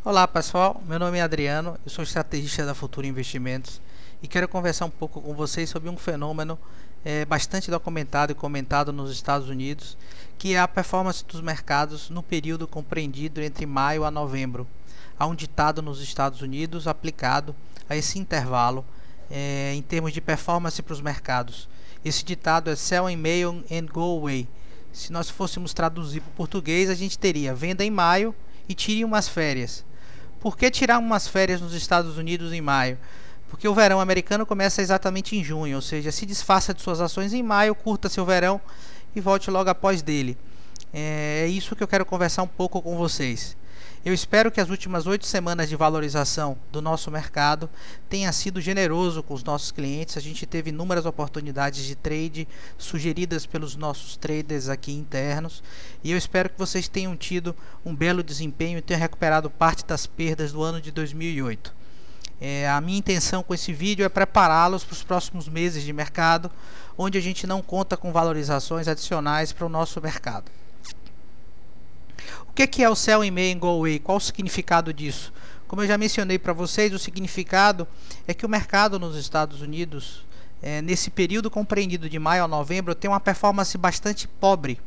Olá pessoal, meu nome é Adriano, eu sou estrategista da Futura Investimentos e quero conversar um pouco com vocês sobre um fenômeno bastante documentado e comentado nos Estados Unidos, que é a performance dos mercados no período compreendido entre maio a novembro. Há um ditado nos Estados Unidos aplicado a esse intervalo em termos de performance para os mercados. Esse ditado é "Sell in May and go away". Se nós fôssemos traduzir para o português, a gente teria: venda em maio e tire umas férias. Por que tirar umas férias nos Estados Unidos em maio? Porque o verão americano começa exatamente em junho, ou seja, se desfaça de suas ações em maio, curta seu verão e volte logo após dele. É isso que eu quero conversar um pouco com vocês. Eu espero que as últimas 8 semanas de valorização do nosso mercado tenha sido generoso com os nossos clientes. A gente teve inúmeras oportunidades de trade sugeridas pelos nossos traders aqui internos e eu espero que vocês tenham tido um belo desempenho e tenham recuperado parte das perdas do ano de 2008. A minha intenção com esse vídeo é prepará-los para os próximos meses de mercado, onde a gente não conta com valorizações adicionais para o nosso mercado. O que é o Sell in May and Go Away? Qual o significado disso? Como eu já mencionei para vocês, o significado é que o mercado nos Estados Unidos, nesse período compreendido de maio a novembro, tem uma performance bastante pobre.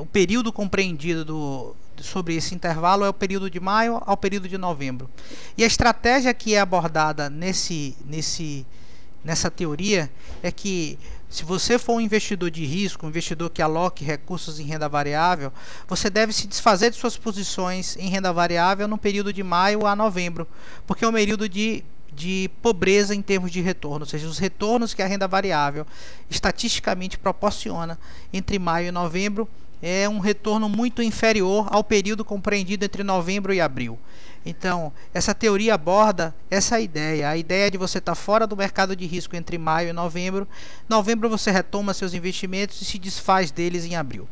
O período compreendido sobre esse intervalo é o período de maio ao período de novembro. E a estratégia que é abordada nessa teoria é que, se você for um investidor de risco, um investidor que aloque recursos em renda variável, você deve se desfazer de suas posições em renda variável no período de maio a novembro, porque é um período de pobreza em termos de retorno, ou seja, os retornos que a renda variável estatisticamente proporciona entre maio e novembro é um retorno muito inferior ao período compreendido entre novembro e abril. Então, essa teoria aborda essa ideia, a ideia de você estar fora do mercado de risco entre maio e novembro. Novembro você retoma seus investimentos e se desfaz deles em abril.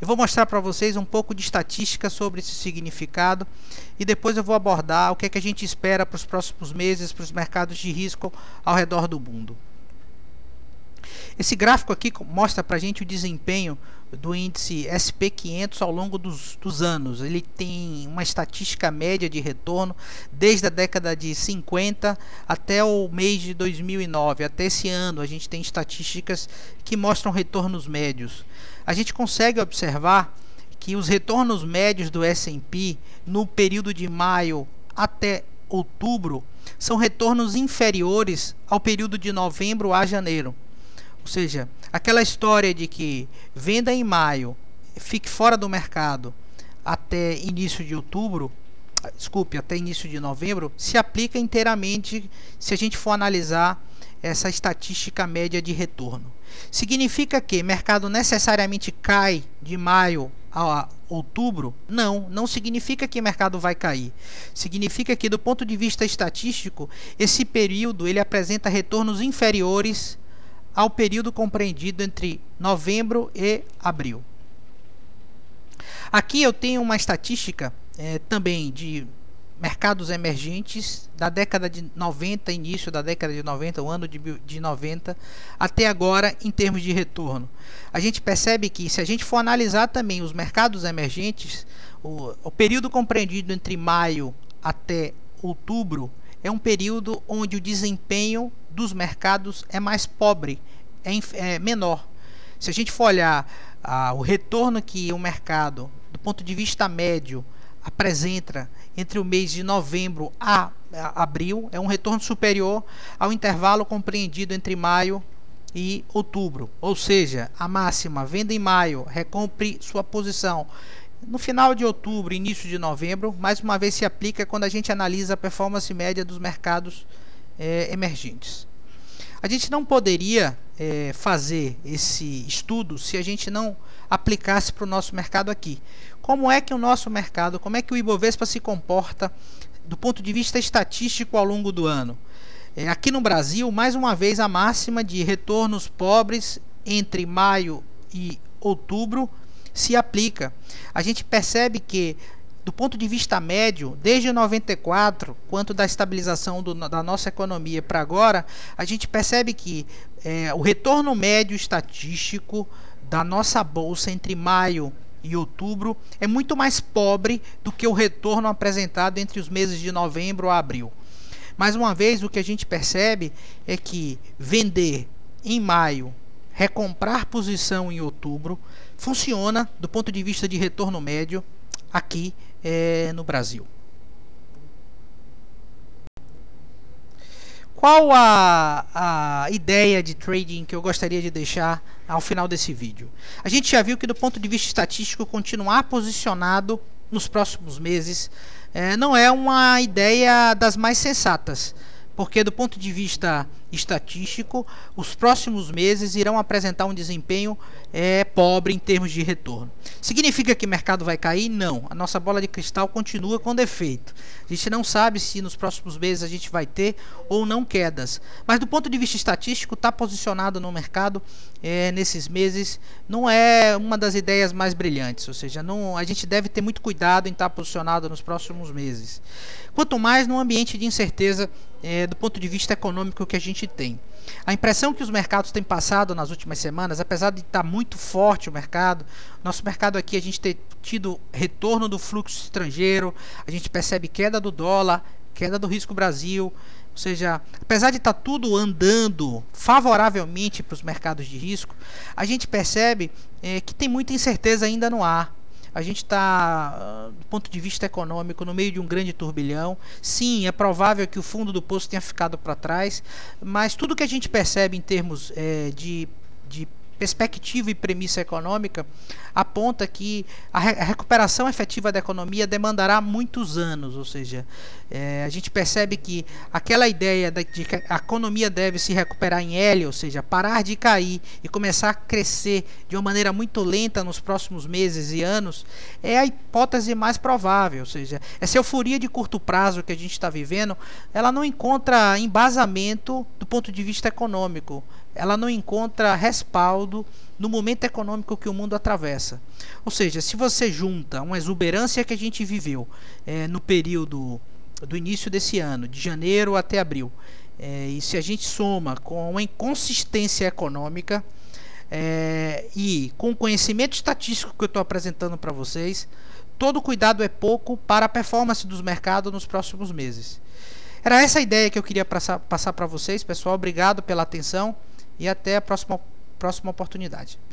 Eu vou mostrar para vocês um pouco de estatística sobre esse significado e depois eu vou abordar o que é que a gente espera para os próximos meses para os mercados de risco ao redor do mundo. Esse gráfico aqui mostra para a gente o desempenho do índice SP500 ao longo dos anos. Ele tem uma estatística média de retorno desde a década de 50 até o mês de 2009. Até esse ano a gente tem estatísticas que mostram retornos médios. A gente consegue observar que os retornos médios do S&P no período de maio até outubro são retornos inferiores ao período de novembro a janeiro. Ou seja, aquela história de que venda em maio, fique fora do mercado até início de outubro, até início de novembro, se aplica inteiramente se a gente for analisar essa estatística média de retorno. Significa que o mercado necessariamente cai de maio a outubro? Não significa que o mercado vai cair. Significa que, do ponto de vista estatístico, esse período ele apresenta retornos inferiores ao período compreendido entre novembro e abril. Aqui eu tenho uma estatística também de mercados emergentes da década de 90, início da década de 90, o ano de 90, até agora em termos de retorno. A gente percebe que, se a gente for analisar também os mercados emergentes, o período compreendido entre maio até outubro é um período onde o desempenho dos mercados é mais pobre, é menor. Se a gente for olhar o retorno que o mercado, do ponto de vista médio, apresenta entre o mês de novembro a abril, é um retorno superior ao intervalo compreendido entre maio e outubro. Ou seja, a máxima: venda em maio, recompre sua posição no final de outubro, início de novembro, mais uma vez se aplica quando a gente analisa a performance média dos mercados emergentes. A gente não poderia fazer esse estudo se a gente não aplicasse para o nosso mercado aqui. Como é que o nosso mercado, como é que o Ibovespa se comporta do ponto de vista estatístico ao longo do ano? Aqui no Brasil, mais uma vez, a máxima de retornos pobres entre maio e outubro se aplica. A gente percebe que, do ponto de vista médio, desde 94, quanto da estabilização da nossa economia para agora, a gente percebe que o retorno médio estatístico da nossa bolsa entre maio e outubro é muito mais pobre do que o retorno apresentado entre os meses de novembro a abril. Mais uma vez, o que a gente percebe é que vender em maio, recomprar posição em outubro, funciona do ponto de vista de retorno médio aqui no Brasil. Qual a ideia de trading que eu gostaria de deixar ao final desse vídeo? A gente já viu que do ponto de vista estatístico, continuar posicionado nos próximos meses não é uma ideia das mais sensatas, porque do ponto de vista estatístico, os próximos meses irão apresentar um desempenho pobre em termos de retorno. Significa que o mercado vai cair? Não. A nossa bola de cristal continua com defeito. A gente não sabe se nos próximos meses a gente vai ter ou não quedas. Mas do ponto de vista estatístico, estar posicionado no mercado nesses meses não é uma das ideias mais brilhantes. Ou seja, a gente deve ter muito cuidado em estar posicionado nos próximos meses. Quanto mais num ambiente de incerteza do ponto de vista econômico que a gente tem. A impressão que os mercados têm passado nas últimas semanas, apesar de estar muito forte o mercado, nosso mercado aqui, a gente tem tido retorno do fluxo estrangeiro, a gente percebe queda do dólar, queda do risco Brasil, ou seja, apesar de estar tudo andando favoravelmente para os mercados de risco, a gente percebe que tem muita incerteza ainda no ar. A gente está, do ponto de vista econômico, no meio de um grande turbilhão. Sim, é provável que o fundo do poço tenha ficado para trás, mas tudo que a gente percebe em termos de perspectiva e premissa econômica aponta que a recuperação efetiva da economia demandará muitos anos, ou seja, a gente percebe que aquela ideia de que a economia deve se recuperar em L, ou seja, parar de cair e começar a crescer de uma maneira muito lenta nos próximos meses e anos, é a hipótese mais provável, ou seja, essa euforia de curto prazo que a gente está vivendo, ela não encontra embasamento do ponto de vista econômico, ela não encontra respaldo no momento econômico que o mundo atravessa. Ou seja, se você junta uma exuberância que a gente viveu no período do início desse ano, de janeiro até abril, e se a gente soma com uma inconsistência econômica e com o conhecimento estatístico que eu estou apresentando para vocês, todo cuidado é pouco para a performance dos mercados nos próximos meses. Era essa a ideia que eu queria passar para vocês, pessoal. Obrigado pela atenção e até a próxima oportunidade.